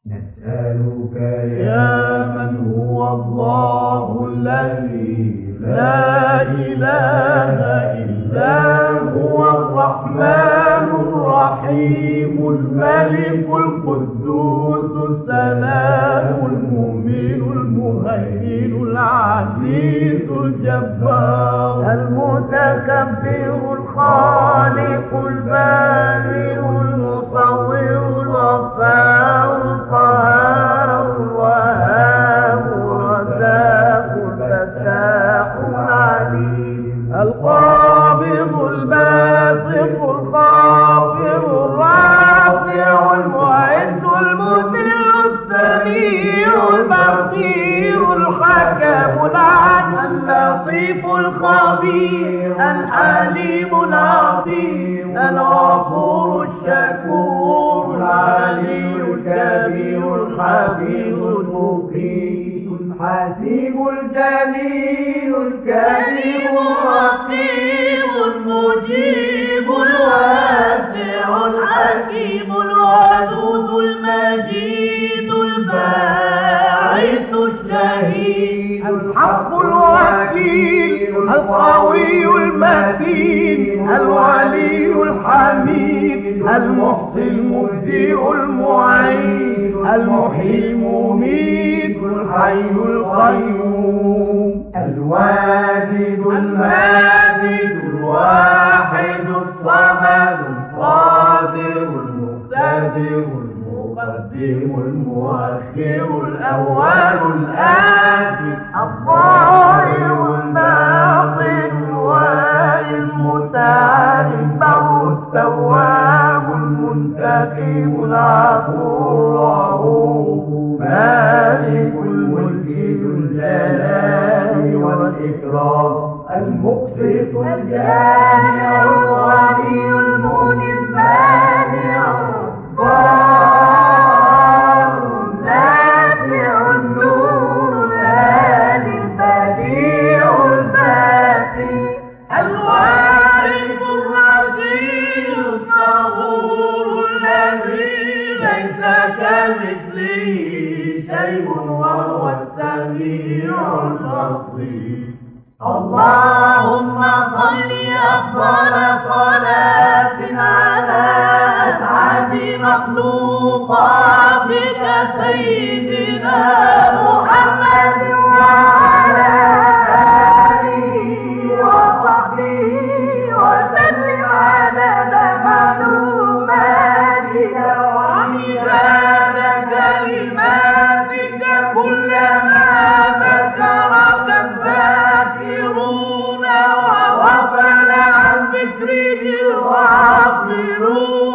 نسألك يا من هو الله الذي لا إله إلا هو الرحمن الرحيم الملك القدوس السلام المؤمن المهيمن العزيز الجبار المتكبر الخالق البارئ المصور الغفار القهار الوهاب الرزاق الفتاح العليم القابض الباسط الخافض الرافع المعز المذل السميع البصير الحكم العدل اللطيف الخبير الحليم العظيم الغفور الشكور العلي الكبير الحفيظ المقيت الحسيب الجليل الكريم الرقيب المجيب الواسع الحكيم الودود المجيد الباعث الشهيد الحق الوكيل القوي المتين الولي الحميد المحصي المبدئ المعيد المحيي المميت الحي القيوم الواجد الماجد الواحد الصمد القادر المقتدر المقدم المؤخر الأول الآخر الظاهر الباطن الوالي المتعال البر التواب المنتقم العفو الرؤوف مالك الملك ذو الجلال والإكرام المقسط الجامع الغني المغني المانع الضار النافع النور الهادي البديع الباقي الوارث الرشيد الصبور الذي ليس كمثله شيء وهو السميع البصير اللهم صل أفضل صلاة على أسعد مخلوقاتك سيدنا محمد وعلى آله وصحبه وسلم عدد معلوماتك ومداد كلماتك كلما ذكرك الذاكرون وغفل عن ذكره الغافلون